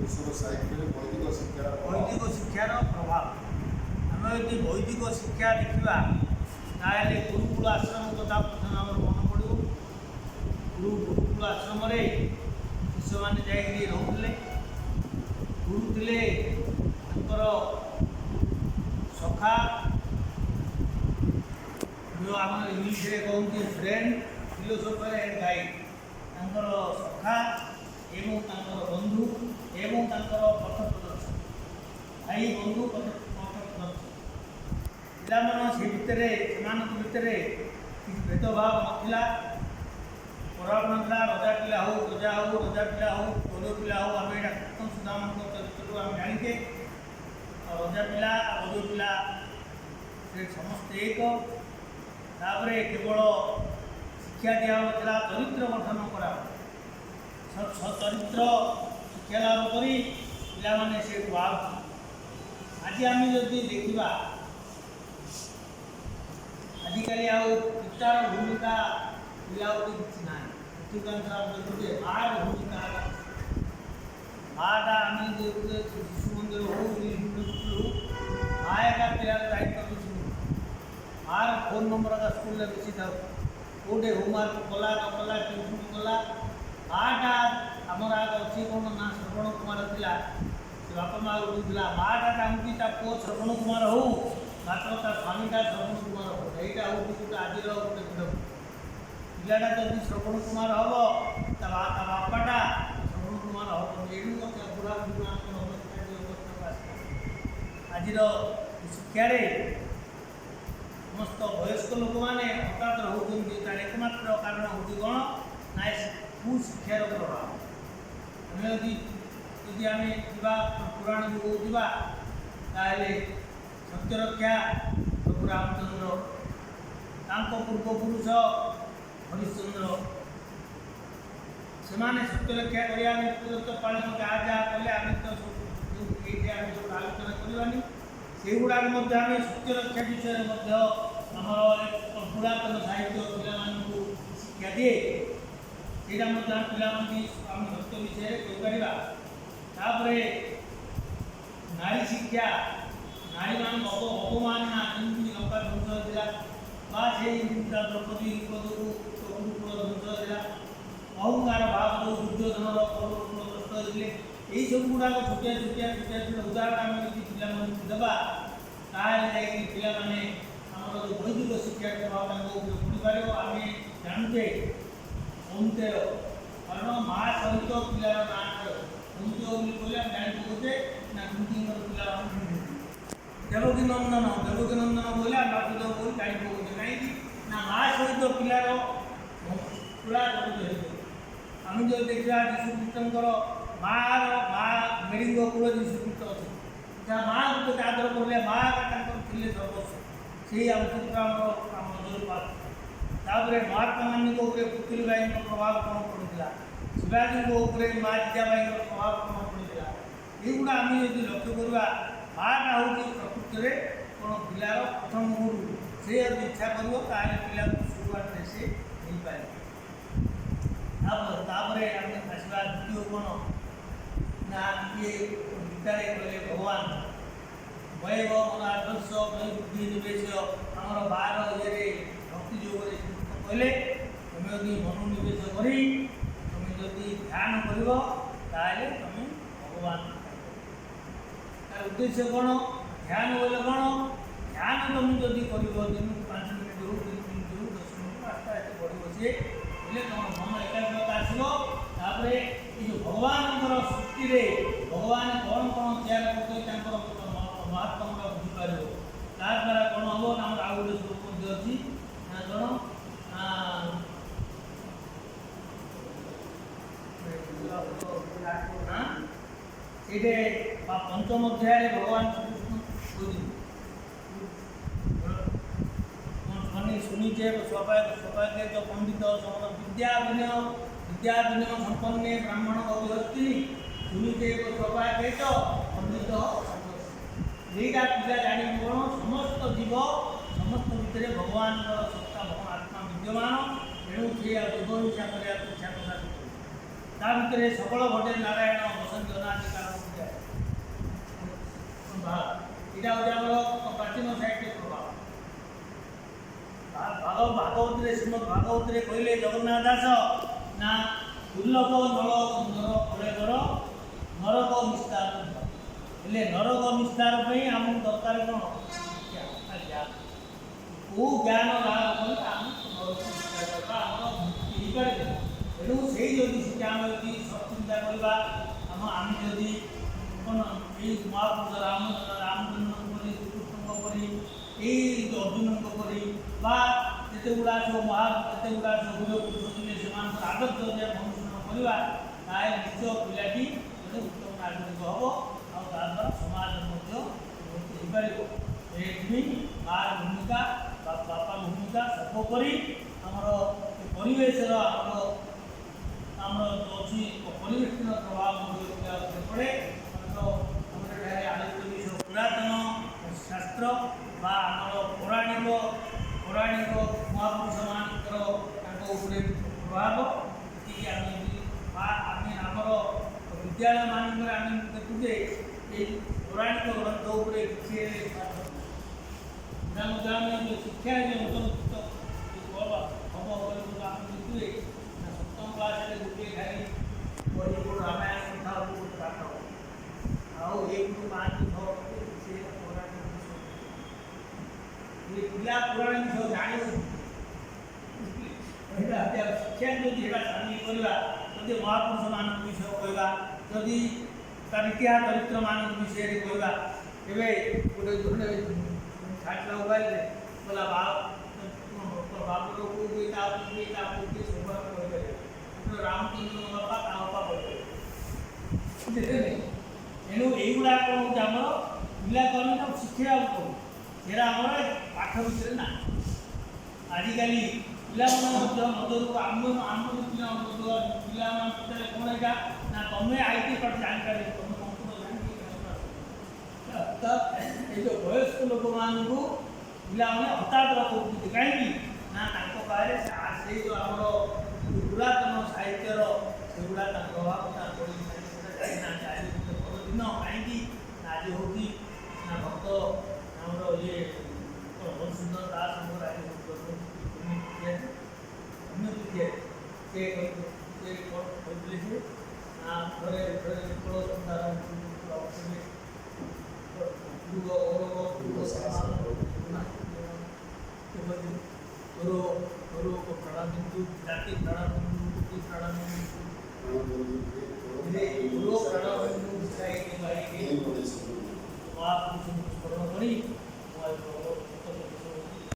वैदिक शिक्षार प्रभाव आम यदि वैदिक शिक्षा देखा ताल गुरुकुल आश्रम कथा प्रथम आम मन पड़ो। गुरुकुल आश्रम शिष्य मैंने जाकि रोले गुरु थे सखा जो आम इंग्लीश कहते फ्रेंड फिलोसोफर एंड गाइड सखा एवं बंधु एवं पथ प्रदर्शक भाई बंधु पथ प्रदर्शक पिला से भितर भेदभाव नाला परावण था रजा पिला हो रजा पिला हो गौर पिला हो आम यहाँ कृष्ण सुदामा चरित्र आम जाचे रजा पिला गौर पिला से समस्ते एक केवल शिक्षा दिया चरित्र गठन करा चरित्र शिक्षा लाभ कर पाने से बाहर आज आम जदि देखा आजिकल पितार भूमिका पिला किसी ना अधिकांश देखिए मार भूमिका माटा आम शिशु मंदिर हो माँ का पिला दायित्व मार फोन नंबर का स्कूल बेसी था कौटे होमवर्क कला न कला ट्यूशन कला माटा आमर आग अच्छी कौन ना श्रवण कुमार था से बापा माँ उठूला माटा चाहूँगी पु श्रवण कुमार हो मात्र स्वामीटा श्रवण कुमार हो यहाँ हूँ गोटे आज गोटे पिलाटा जब श्रवण कुमार हम बापाटा श्रवण कुमार हम बुढ़ा बुढ़ा आज शिक्षार समस्त वयस्क लोक मैंने हठात होती तार एकमात्र कारण हूँ कौन ना कुशिक्षार प्रभाव आम यदि आम पुराण जो ताले सत्यरक्षा प्रभु रामचंद्र पूर्वपुरुष हरिश्चंद्र से सत्यरक्षा करते पालन जहाँ जहाँ कले आम तो ये आलोचना करवानी से गुड़ाक आम सत्यरक्षा विषय आमर पुरातन साहित्य पिला शिक्षा दिए यहाँ पिला आम सत्य विषय कहीपर नारी शिक्षा नारी मान अवमानना जमी लंका ध्वंस होता द्रौपदी गुरुकुल ध्वंस होता अहंकार भाव जो दुर्योधन गुरुकुल नष्ट होते यही सब गुड़ाक छुटिया छुटिया छुटिया छुटिया उदाहरण आम यदि पिला देवा ताले पिलाने आमर जो वैदिक शिक्षा प्रभाव पड़ी पार आम जानते कुंतेर कारण माँ सहित पिलार ना कुंती बोले जाते ना कुंती पिला देवकी नंदन बोले बासुदेव बोली जाणी पकड़े कहीं ना माँ सहित पिलार पूरा आम जो देखा यीशुख्रीष्टर माँ मेरींग कूल यीशुख्रीष्ट अच्छे जहाँ माँ गोटे आदर करें माँ थे सर्वस्व से आम चित्र आम नजर पास महात्मा गांधी पुतली बाई प्रभाव कौन पड़ा शिवाजी माँ जीजाबाई प्रभाव कौन पड़ा युवा आम यदि लक्ष्य करवा माँटा हूँ प्रकृत में कौन पिलार प्रथम गुरु से यदि इच्छा कर पिला शुरुआत से नहीं पाए आम आसवा द्वितीय कौन ना ये गीतार कहले भगवान वैव मन आदर्श वै बुद्धि निवेश आमर 12 ये भक्ति योग कहले तुम यदि मनोनिवेश कर तुम यदि ध्यान कर तुम भगवान तार उद्देश्य कौन ध्यान बोले कौन ध्यान तुम जदि कर दिन 5 मिनट हो 3 मिनट हो 10 मिनट आस्ते आस्ते बढ़ सी बोले तुम मन एकाग्रता आसो ये भगवान सृष्टि भगवान कौन कौन तैयार करते महात्मा बुझीपार तार द्वारा कौन हम ना आउ गोटे श्लोक अच्छी ना कौन ये पंचम अध्याय भगवान श्रीकृष्ण सुनीचे स्वपाक तो पंडित विद्या विनय संपन्न ब्राह्मण अभिहस्ती सुनीचे स्वपाक तो पंडित यहीटा पिला जाणी कौन समस्त जीव समस्त भितर भगवान सत्ता भगवान आत्मा विद्यमान तेणु से जीवन इच्छा करने इच्छा प्रकाश ता भितर सकल भटे नारायण बसंत अनादि कारण ଭାଗ ଏଇଟା ହେଉଛି ଆମର ପ୍ରାଚୀନ ସାହିତ୍ୟ ପ୍ରଭାବ। ଭାଗବତରେ ଶ୍ରୀମଦ୍ ଭାଗବତରେ କହିଲେ ଜଗନ୍ନାଥ ଦାସ ନା ଦୁର୍ଲଭ ନଳ ନର କଳେବର ନରକ ବିସ୍ତାର ହେଲେ ନରକ ବିସ୍ତାର ପାଇଁ ଆମକୁ ଦରକାର କ'ଣ ଜ୍ଞାନ। କେଉଁ ଜ୍ଞାନ ଲାଭ କଲେ ଆମେ ନରକ ବିସ୍ତାର କରିବା ଆମର ମୁକ୍ତି ହେଇପାରିବ। ତେଣୁ ସେଇ ଯଦି ଶିକ୍ଷା ଆମେ ଯଦି ସଚିନ୍ତା କରିବା ଆମେ ଯଦି କ'ଣ ଏଇ ମହାପୁରୁଷ ରାମଚନ୍ଦ୍ରଙ୍କ ପରି ଶ୍ରୀକୃଷ୍ଣଙ୍କ ପରି ଏଇ ଅର୍ଜୁନଙ୍କ ପରି ବା ଯେତେଗୁଡ଼ା ସବୁ ଯେତେଗୁଡ଼ା ସବୁ ବୀର ପୁରୁଷ ଥିଲେ ସେମାନଙ୍କର ଆଦର୍ଶ ଯଦି ଆମେ ଅନୁସରଣ କରିବା ତାହେଲେ ନିଶ୍ଚୟ ପିଲାଟି ଗୋଟେ ଉତ୍ତମ ନାଗରିକ ହେବ ଆଉ ତାଦ୍ୱାରା ସମାଜରେ ମଧ୍ୟ ଉନ୍ନତି ହେଇପାରିବ। ଏଥିପାଇଁ ମାଆର ଭୂମିକା ବା ବାପାର ଭୂମିକା ସର୍ବୋପରି ଆମର ପରିବେଶର ଆମର ଅଛି ପରିବେଶର ପ୍ରଭାବ ମଧ୍ୟ ପଡ଼େ। ଆମର ଏଠାରେ ଆଲୋଚିତ ପୁରାତନ ଶାସ୍ତ୍ର ବା ଆମର ପୌରାଣିକ ମହାପୁରୁଷମାନଙ୍କର ତାଙ୍କ ଉପରେ ପ୍ରଭାବ ଏତିକି ଆମେ ଆମର ବିଦ୍ୟାଳୟମାନଙ୍କରେ ଆମେ ଦେଖୁ ଯେ ଏଇ ପୌରାଣିକ ଗ୍ରନ୍ଥ ଉପରେ କିଛି ଆମେ ଶିକ୍ଷା ଯେ ଅନ୍ତର୍ଭୁକ୍ତ ହବ ବୋଲି ଆମେ ଦେଖିବେ ନା ସପ୍ତମ କ୍ଲାସରେ ଗୋଟିଏ ଖାଲି ବହି ରାମାୟଣ କଥା ଗୋଟେ ପାଠ ଆଉ 1 ରୁ 5 ସେ ପୌରାଣିକ ପିଲା ପୁରାଣ ବିଷୟ ଜାଣିବ ଶିକ୍ଷା ଯଦି ଏଇଟା ସାମିଲ କରିବା ଯଦି ମହାପୁରୁଷମାନଙ୍କ ବିଷୟ କହିବା ଯଦି ତାର ଇତିହାସ ଚରିତ୍ରମାନଙ୍କ ବିଷୟରେ କହିବା ଏବେ ଗୋଟେ ଛାଡ଼ିଲା ମୋବାଇଲରେ ଗଲା ବାବୁର ସବୁଆଡ଼େ କହିପାରିବେ ରାମଚନ୍ଦ୍ରଙ୍କ ବାପା ତା ବାପା କହିପାରିବେ। ତେଣୁ ଏଇଗୁଡ଼ାକ ହେଉଛି ଆମର ପିଲାକୁ ଆମେ ତାକୁ ଶିଖେଇବାକୁ ପଡ଼ୁ ସେଇଟା ଆମର ପାଠ ଭିତରେ ନାହିଁ। ଆଜିକାଲି ପିଲାମାନେ ମଧ୍ୟ ନଜରକୁ ଆମ ପିଲାମାନେ ପଚାରେ କ'ଣ ଏଇଟା ନା ତମେ IT ପାଠ ଜାଣିପାରିବ ତମେ କମ୍ପ୍ୟୁଟର ଜାଣିପାରିବ। ଏଇ ଯେଉଁ ବୟସ୍କ ଲୋକମାନଙ୍କୁ ପିଲାମାନେ ହତାଦର କରୁଛନ୍ତି କାହିଁକି ନା ତାଙ୍କ ପାଖରେ ସେଇ ଯେଉଁ ଆମର ପୁରାତନ ସାହିତ୍ୟର ସେଗୁଡ଼ା ତାଙ୍କ ପ୍ରଭାବ ତାର ପଡ଼ିନାହାନ୍ତି। ଆଜି ଗୋଟେ ଭଲ ଦିନ କାହିଁକି ଆଜି ହେଉଛି ନା ଭକ୍ତ ଆମର ଇଏ ସୁନ୍ଦର ଦାସ ଆମର ଆଜି ସେ କହିଥିଲେ ଯେ ଘରେ ବିଫଳ ସଂସାର ପ୍ରାଣବିନ୍ଦୁ ଜାତି ପ୍ରାଣବିନ୍ଦୁ ପ୍ରାଣବିନ୍ଦୁ ପ୍ରାଣବିନ୍ଦୁ ମହାପୁରୁଷ